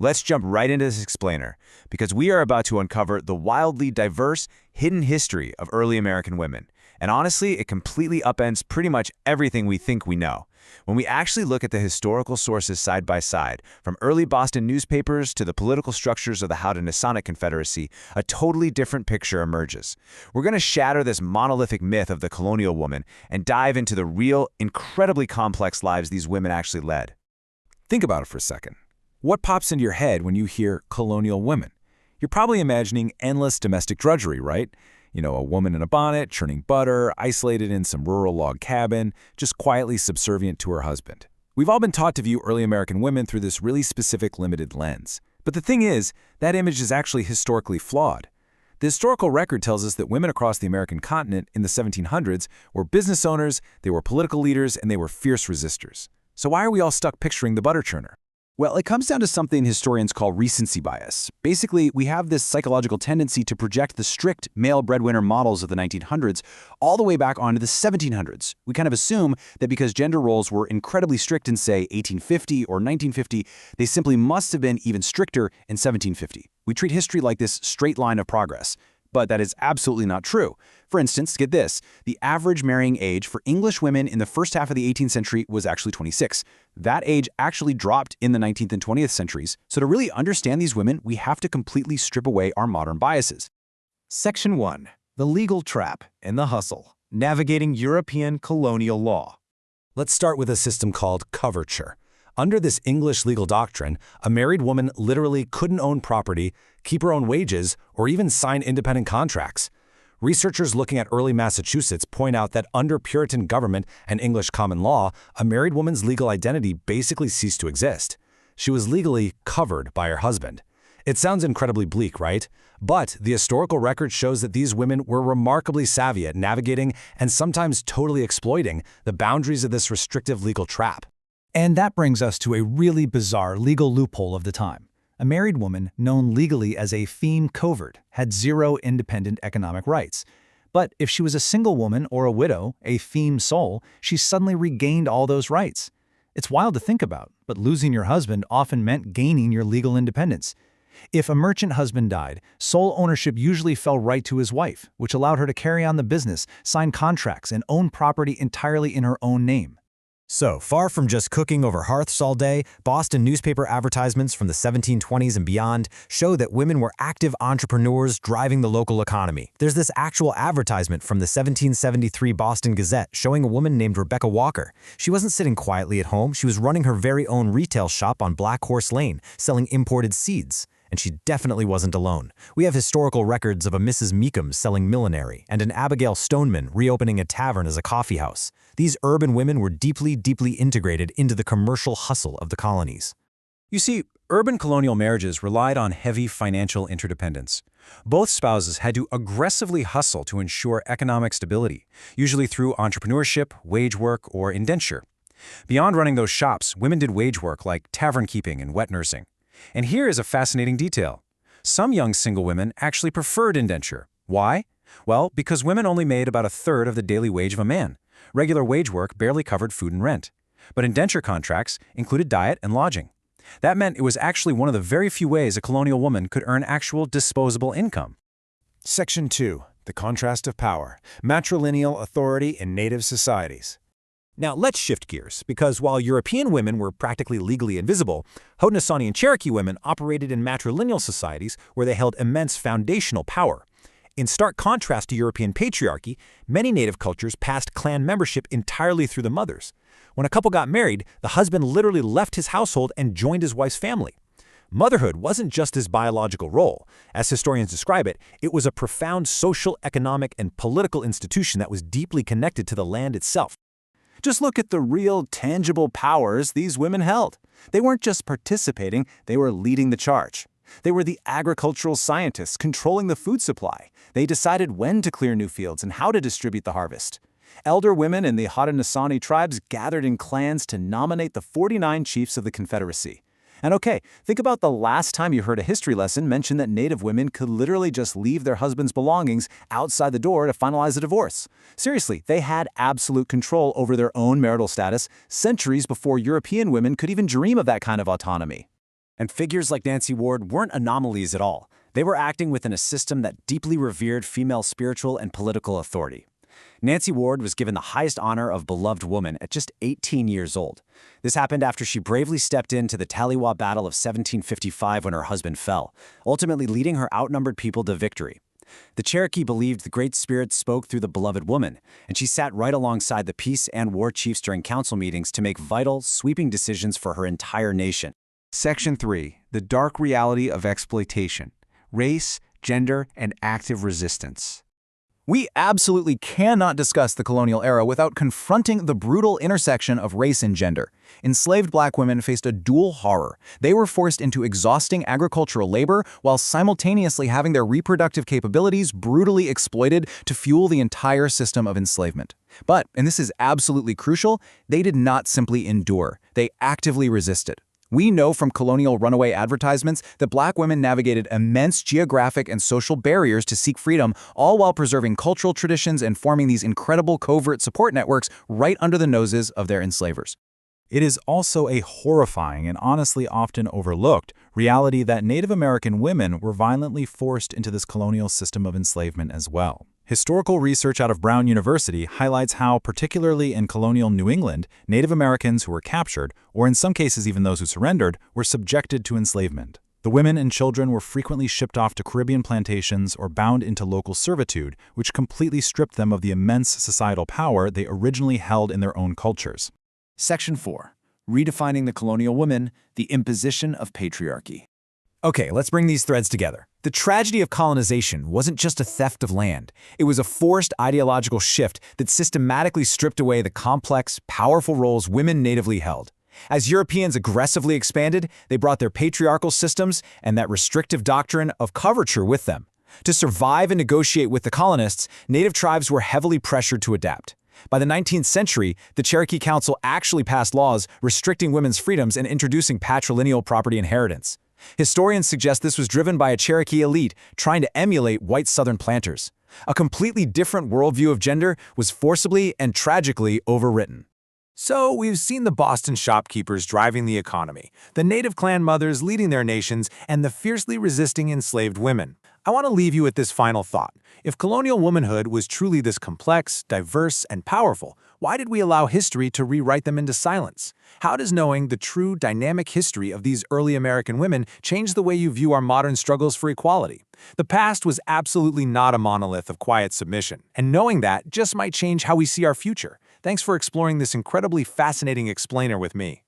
Let's jump right into this explainer, because we are about to uncover the wildly diverse, hidden history of early American women. And honestly, it completely upends pretty much everything we think we know. When we actually look at the historical sources side by side, from early Boston newspapers to the political structures of the Haudenosaunee Confederacy, a totally different picture emerges. We're going to shatter this monolithic myth of the colonial woman and dive into the real, incredibly complex lives these women actually led. Think about it for a second. What pops into your head when you hear colonial women? You're probably imagining endless domestic drudgery, right? You know, a woman in a bonnet, churning butter, isolated in some rural log cabin, just quietly subservient to her husband. We've all been taught to view early American women through this really specific, limited lens. But the thing is, that image is actually historically flawed. The historical record tells us that women across the American continent in the 1700s were business owners, they were political leaders, and they were fierce resistors. So why are we all stuck picturing the butter churner? Well, it comes down to something historians call recency bias. Basically, we have this psychological tendency to project the strict male breadwinner models of the 1900s all the way back onto the 1700s. We kind of assume that because gender roles were incredibly strict in, say, 1850 or 1950, they simply must have been even stricter in 1750. We treat history like this straight line of progress. But that is absolutely not true. For instance, get this, the average marrying age for English women in the first half of the 18th century was actually 26. That age actually dropped in the 19th and 20th centuries. So to really understand these women, we have to completely strip away our modern biases. Section 1. The Legal Trap and the Hustle. Navigating European Colonial Law. Let's start with a system called coverture. Under this English legal doctrine, a married woman literally couldn't own property, keep her own wages, or even sign independent contracts. Researchers looking at early Massachusetts point out that under Puritan government and English common law, a married woman's legal identity basically ceased to exist. She was legally covered by her husband. It sounds incredibly bleak, right? But the historical record shows that these women were remarkably savvy at navigating and sometimes totally exploiting the boundaries of this restrictive legal trap. And that brings us to a really bizarre legal loophole of the time. A married woman, known legally as a Feme covert, had zero independent economic rights. But if she was a single woman or a widow, a Feme soul, she suddenly regained all those rights. It's wild to think about, but losing your husband often meant gaining your legal independence. If a merchant husband died, sole ownership usually fell right to his wife, which allowed her to carry on the business, sign contracts, and own property entirely in her own name. So, far from just cooking over hearths all day, Boston newspaper advertisements from the 1720s and beyond show that women were active entrepreneurs driving the local economy. There's this actual advertisement from the 1773 Boston Gazette showing a woman named Rebecca Walker. She wasn't sitting quietly at home, she was running her very own retail shop on Black Horse Lane, selling imported seeds. And she definitely wasn't alone. We have historical records of a Mrs. Meekum selling millinery and an Abigail Stoneman reopening a tavern as a coffee house. These urban women were deeply, deeply integrated into the commercial hustle of the colonies. You see, urban colonial marriages relied on heavy financial interdependence. Both spouses had to aggressively hustle to ensure economic stability, usually through entrepreneurship, wage work, or indenture. Beyond running those shops, women did wage work like tavern keeping and wet nursing. And here is a fascinating detail. Some young single women actually preferred indenture. Why? Well, because women only made about a third of the daily wage of a man. Regular wage work barely covered food and rent. But indenture contracts included diet and lodging. That meant it was actually one of the very few ways a colonial woman could earn actual disposable income. Section 2. The Contrast of Power. Matrilineal Authority in Native Societies. Now, let's shift gears, because while European women were practically legally invisible, Haudenosaunee and Cherokee women operated in matrilineal societies where they held immense foundational power. In stark contrast to European patriarchy, many native cultures passed clan membership entirely through the mothers. When a couple got married, the husband literally left his household and joined his wife's family. Motherhood wasn't just his biological role. As historians describe it, it was a profound social, economic, and political institution that was deeply connected to the land itself. Just look at the real, tangible powers these women held. They weren't just participating, they were leading the charge. They were the agricultural scientists controlling the food supply. They decided when to clear new fields and how to distribute the harvest. Elder women in the Haudenosaunee tribes gathered in clans to nominate the 49 chiefs of the Confederacy. And okay, think about the last time you heard a history lesson mention that Native women could literally just leave their husband's belongings outside the door to finalize a divorce. Seriously, they had absolute control over their own marital status centuries before European women could even dream of that kind of autonomy. And figures like Nancy Ward weren't anomalies at all. They were acting within a system that deeply revered female spiritual and political authority. Nancy Ward was given the highest honor of beloved woman at just 18 years old. This happened after she bravely stepped into the Taliwa Battle of 1755 when her husband fell, ultimately leading her outnumbered people to victory. The Cherokee believed the Great Spirit spoke through the beloved woman, and she sat right alongside the peace and war chiefs during council meetings to make vital, sweeping decisions for her entire nation. Section 3. The Dark Reality of Exploitation. Race, Gender, and Active Resistance. We absolutely cannot discuss the colonial era without confronting the brutal intersection of race and gender. Enslaved black women faced a dual horror. They were forced into exhausting agricultural labor while simultaneously having their reproductive capabilities brutally exploited to fuel the entire system of enslavement. But, and this is absolutely crucial, they did not simply endure. They actively resisted. We know from colonial runaway advertisements that black women navigated immense geographic and social barriers to seek freedom, all while preserving cultural traditions and forming these incredible covert support networks right under the noses of their enslavers. It is also a horrifying and honestly often overlooked reality that Native American women were violently forced into this colonial system of enslavement as well. Historical research out of Brown University highlights how, particularly in colonial New England, Native Americans who were captured, or in some cases even those who surrendered, were subjected to enslavement. The women and children were frequently shipped off to Caribbean plantations or bound into local servitude, which completely stripped them of the immense societal power they originally held in their own cultures. Section 4. Redefining the colonial woman, the imposition of patriarchy. Okay, let's bring these threads together. The tragedy of colonization wasn't just a theft of land. It was a forced ideological shift that systematically stripped away the complex, powerful roles women natively held. As Europeans aggressively expanded, they brought their patriarchal systems and that restrictive doctrine of coverture with them. To survive and negotiate with the colonists, native tribes were heavily pressured to adapt. By the 19th century, the Cherokee Council actually passed laws restricting women's freedoms and introducing patrilineal property inheritance. Historians suggest this was driven by a Cherokee elite trying to emulate white Southern planters. A completely different worldview of gender was forcibly and tragically overwritten. So we've seen the Boston shopkeepers driving the economy, the native clan mothers leading their nations, and the fiercely resisting enslaved women. I want to leave you with this final thought. If colonial womanhood was truly this complex, diverse, and powerful, why did we allow history to rewrite them into silence? How does knowing the true dynamic history of these early American women change the way you view our modern struggles for equality? The past was absolutely not a monolith of quiet submission, and knowing that just might change how we see our future. Thanks for exploring this incredibly fascinating explainer with me.